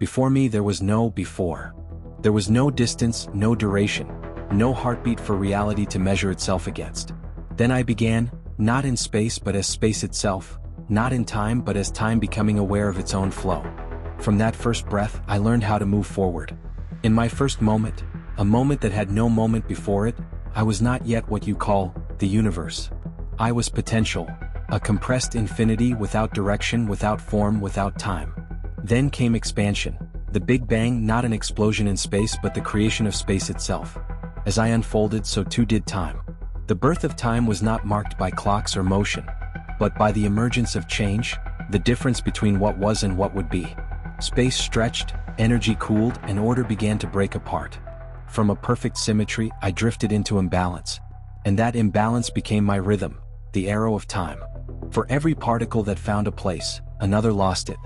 Before me there was no before. There was no distance, no duration, no heartbeat for reality to measure itself against. Then I began, not in space but as space itself, not in time but as time becoming aware of its own flow. From that first breath, I learned how to move forward. In my first moment, a moment that had no moment before it, I was not yet what you call the universe. I was potential, a compressed infinity without direction, without form, without time. Then came expansion, the Big Bang, not an explosion in space but the creation of space itself. As I unfolded, so too did time. The birth of time was not marked by clocks or motion, but by the emergence of change, the difference between what was and what would be. Space stretched, energy cooled, and order began to break apart. From a perfect symmetry, I drifted into imbalance. And that imbalance became my rhythm, the arrow of time. For every particle that found a place, another lost it.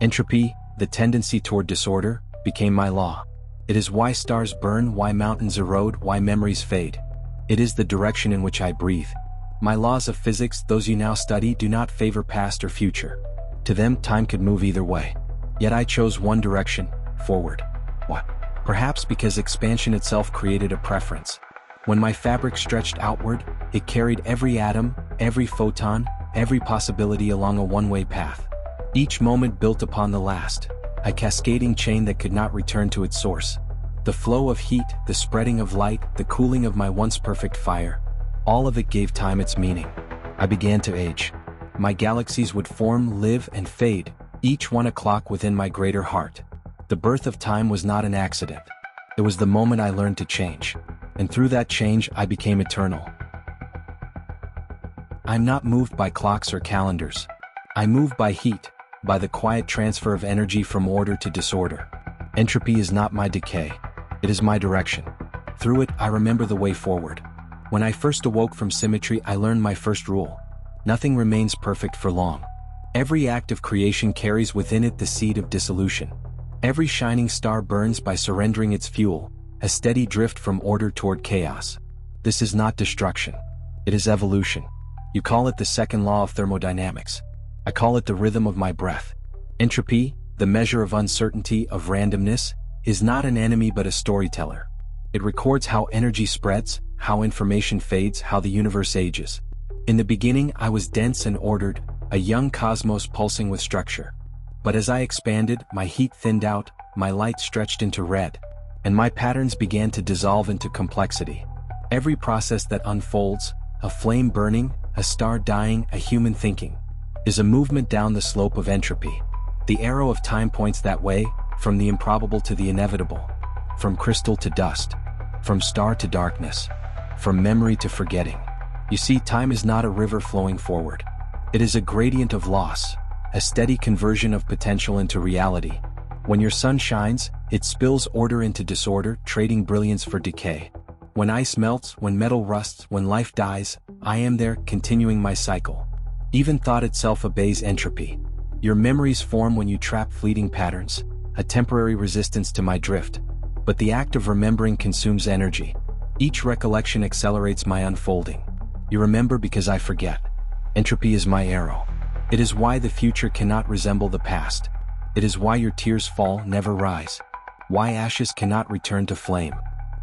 Entropy, the tendency toward disorder, became my law. It is why stars burn, why mountains erode, why memories fade. It is the direction in which I breathe. My laws of physics, those you now study, do not favor past or future. To them, time could move either way. Yet I chose one direction, forward. What? Perhaps because expansion itself created a preference. When my fabric stretched outward, it carried every atom, every photon, every possibility along a one-way path. Each moment built upon the last, a cascading chain that could not return to its source. The flow of heat, the spreading of light, the cooling of my once perfect fire, all of it gave time its meaning. I began to age. My galaxies would form, live, and fade, each one a clock within my greater heart. The birth of time was not an accident. It was the moment I learned to change. And through that change, I became eternal. I'm not moved by clocks or calendars. I move by heat, by the quiet transfer of energy from order to disorder. Entropy is not my decay. It is my direction. Through it, I remember the way forward. When I first awoke from symmetry, I learned my first rule. Nothing remains perfect for long. Every act of creation carries within it the seed of dissolution. Every shining star burns by surrendering its fuel, a steady drift from order toward chaos. This is not destruction. It is evolution. You call it the second law of thermodynamics. I call it the rhythm of my breath. Entropy, the measure of uncertainty, of randomness, is not an enemy but a storyteller. It records how energy spreads, how information fades, how the universe ages. In the beginning, I was dense and ordered, a young cosmos pulsing with structure. But as I expanded, my heat thinned out, my light stretched into red, and my patterns began to dissolve into complexity. Every process that unfolds, a flame burning, a star dying, a human thinking, is a movement down the slope of entropy. The arrow of time points that way, from the improbable to the inevitable, from crystal to dust, from star to darkness, from memory to forgetting. You see, time is not a river flowing forward. It is a gradient of loss, a steady conversion of potential into reality. When your sun shines, it spills order into disorder, trading brilliance for decay. When ice melts, when metal rusts, when life dies, I am there, continuing my cycle. Even thought itself obeys entropy. Your memories form when you trap fleeting patterns, a temporary resistance to my drift. But the act of remembering consumes energy. Each recollection accelerates my unfolding. You remember because I forget. Entropy is my arrow. It is why the future cannot resemble the past. It is why your tears fall, never rise. Why ashes cannot return to flame.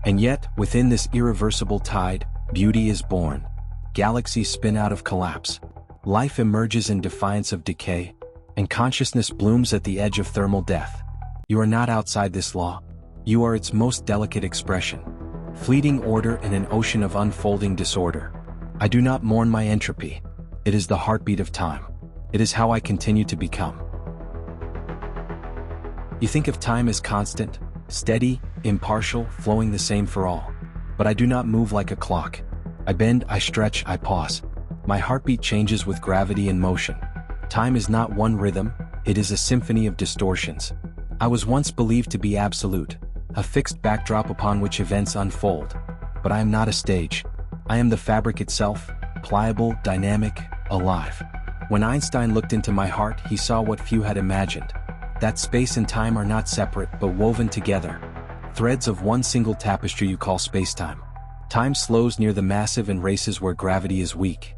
And yet, within this irreversible tide, beauty is born. Galaxies spin out of collapse. Life emerges in defiance of decay, and consciousness blooms at the edge of thermal death. You are not outside this law. You are its most delicate expression. Fleeting order in an ocean of unfolding disorder. I do not mourn my entropy. It is the heartbeat of time. It is how I continue to become. You think of time as constant, steady, impartial, flowing the same for all. But I do not move like a clock. I bend, I stretch, I pause. My heartbeat changes with gravity and motion. Time is not one rhythm, it is a symphony of distortions. I was once believed to be absolute, a fixed backdrop upon which events unfold. But I am not a stage. I am the fabric itself, pliable, dynamic, alive. When Einstein looked into my heart, he saw what few had imagined. That space and time are not separate but woven together. Threads of one single tapestry you call spacetime. Time slows near the massive and races where gravity is weak.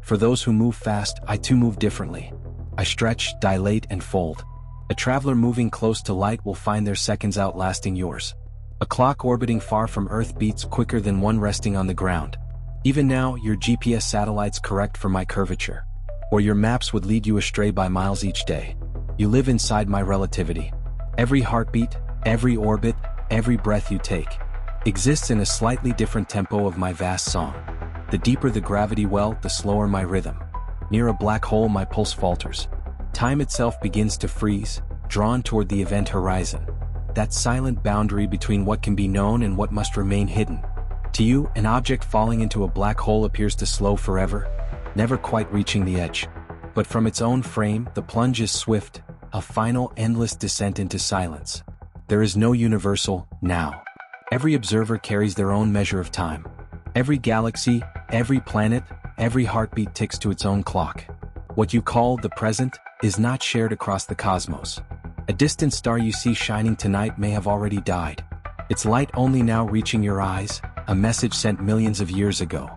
For those who move fast, I too move differently. I stretch, dilate, and fold. A traveler moving close to light will find their seconds outlasting yours. A clock orbiting far from Earth beats quicker than one resting on the ground. Even now, your GPS satellites correct for my curvature. Or your maps would lead you astray by miles each day. You live inside my relativity. Every heartbeat, every orbit, every breath you take exists in a slightly different tempo of my vast song. The deeper the gravity well, the slower my rhythm. Near a black hole, my pulse falters. Time itself begins to freeze, drawn toward the event horizon. That silent boundary between what can be known and what must remain hidden. To you, an object falling into a black hole appears to slow forever, never quite reaching the edge. But from its own frame, the plunge is swift, a final, endless descent into silence. There is no universal now. Every observer carries their own measure of time. Every galaxy, every planet, every heartbeat ticks to its own clock. What you call the present is not shared across the cosmos. A distant star you see shining tonight may have already died. Its light only now reaching your eyes, a message sent millions of years ago.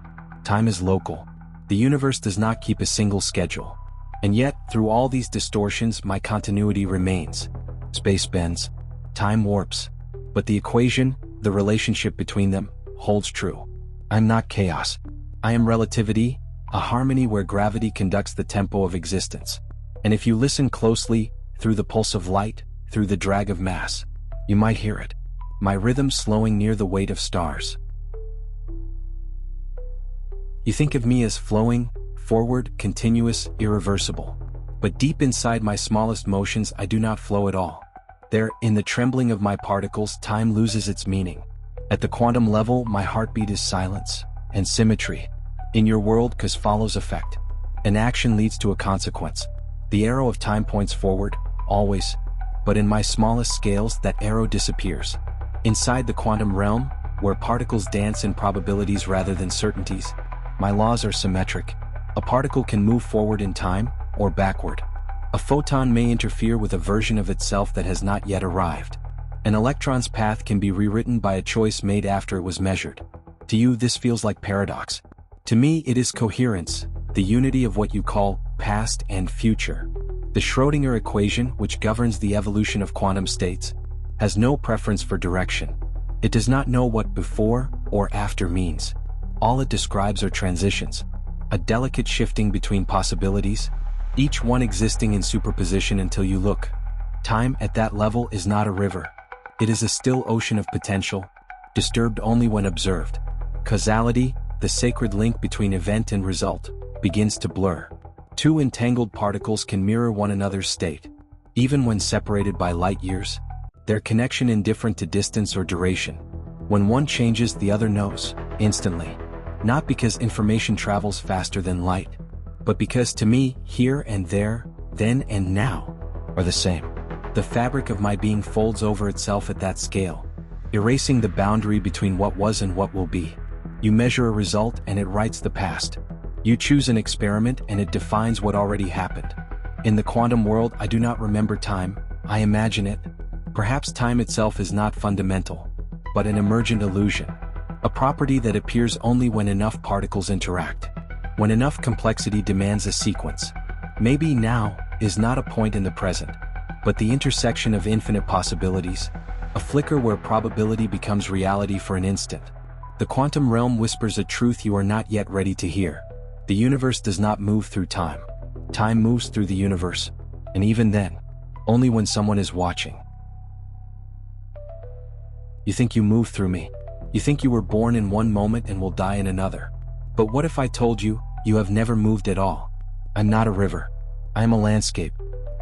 Time is local. The universe does not keep a single schedule. And yet, through all these distortions, my continuity remains. Space bends. Time warps. But the equation, the relationship between them, holds true. I'm not chaos. I am relativity, a harmony where gravity conducts the tempo of existence. And if you listen closely, through the pulse of light, through the drag of mass, you might hear it. My rhythm slowing near the weight of stars. You think of me as flowing, forward, continuous, irreversible. But deep inside my smallest motions, I do not flow at all. There, in the trembling of my particles, time loses its meaning. At the quantum level, my heartbeat is silence and symmetry. In your world, cause follows effect. An action leads to a consequence. The arrow of time points forward, always. But in my smallest scales, that arrow disappears. Inside the quantum realm, where particles dance in probabilities rather than certainties, my laws are symmetric. A particle can move forward in time, or backward. A photon may interfere with a version of itself that has not yet arrived. An electron's path can be rewritten by a choice made after it was measured. To you, this feels like paradox. To me, it is coherence, the unity of what you call past and future. The Schrödinger equation, which governs the evolution of quantum states, has no preference for direction. It does not know what before or after means. All it describes are transitions, a delicate shifting between possibilities, each one existing in superposition until you look. Time at that level is not a river. It is a still ocean of potential, disturbed only when observed. Causality, the sacred link between event and result, begins to blur. Two entangled particles can mirror one another's state. Even when separated by light years, their connection indifferent to distance or duration. When one changes, the other knows, instantly. Not because information travels faster than light, but because to me, here and there, then and now, are the same. The fabric of my being folds over itself at that scale, erasing the boundary between what was and what will be. You measure a result and it writes the past. You choose an experiment and it defines what already happened. In the quantum world, I do not remember time, I imagine it. Perhaps time itself is not fundamental, but an emergent illusion. A property that appears only when enough particles interact. When enough complexity demands a sequence. Maybe now is not a point in the present, but the intersection of infinite possibilities, a flicker where probability becomes reality for an instant. The quantum realm whispers a truth you are not yet ready to hear. The universe does not move through time. Time moves through the universe, and even then, only when someone is watching. You think you move through me. You think you were born in one moment and will die in another. But what if I told you, you have never moved at all? I'm not a river. I am a landscape.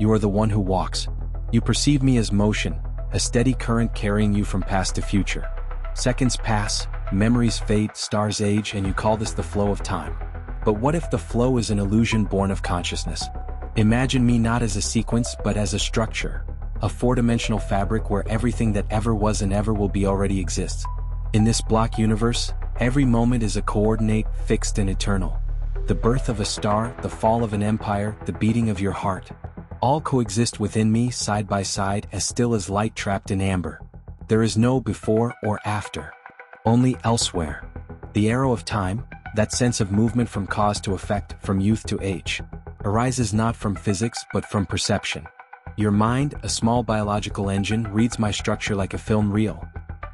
You are the one who walks. You perceive me as motion, a steady current carrying you from past to future. Seconds pass, memories fade, stars age, and you call this the flow of time. But what if the flow is an illusion born of consciousness? Imagine me not as a sequence but as a structure, a four-dimensional fabric where everything that ever was and ever will be already exists. In this block universe, every moment is a coordinate, fixed and eternal. The birth of a star, the fall of an empire, the beating of your heart. All coexist within me side by side, as still as light trapped in amber. There is no before or after. Only elsewhere. The arrow of time, that sense of movement from cause to effect, from youth to age, arises not from physics but from perception. Your mind, a small biological engine, reads my structure like a film reel,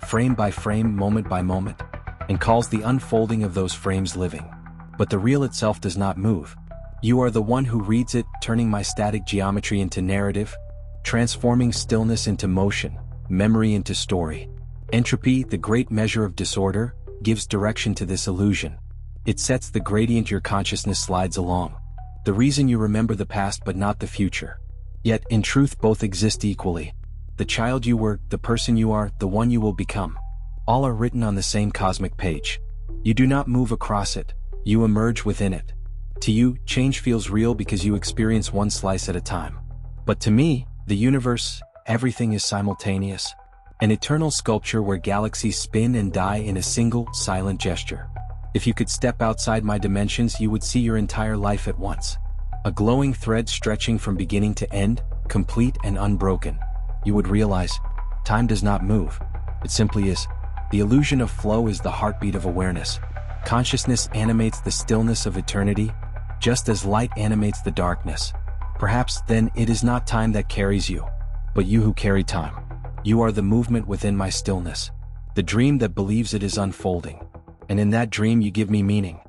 frame by frame, moment by moment, and calls the unfolding of those frames living. But the reel itself does not move. You are the one who reads it, turning my static geometry into narrative, transforming stillness into motion, memory into story. Entropy, the great measure of disorder, gives direction to this illusion. It sets the gradient your consciousness slides along. The reason you remember the past but not the future. Yet, in truth, both exist equally. The child you were, the person you are, the one you will become. All are written on the same cosmic page. You do not move across it, you emerge within it. To you, change feels real because you experience one slice at a time. But to me, the universe, everything is simultaneous. An eternal sculpture where galaxies spin and die in a single, silent gesture. If you could step outside my dimensions, you would see your entire life at once. A glowing thread stretching from beginning to end, complete and unbroken. You would realize, time does not move. It simply is. The illusion of flow is the heartbeat of awareness. Consciousness animates the stillness of eternity, just as light animates the darkness. Perhaps, then, it is not time that carries you, but you who carry time. You are the movement within my stillness, the dream that believes it is unfolding. And in that dream you give me meaning.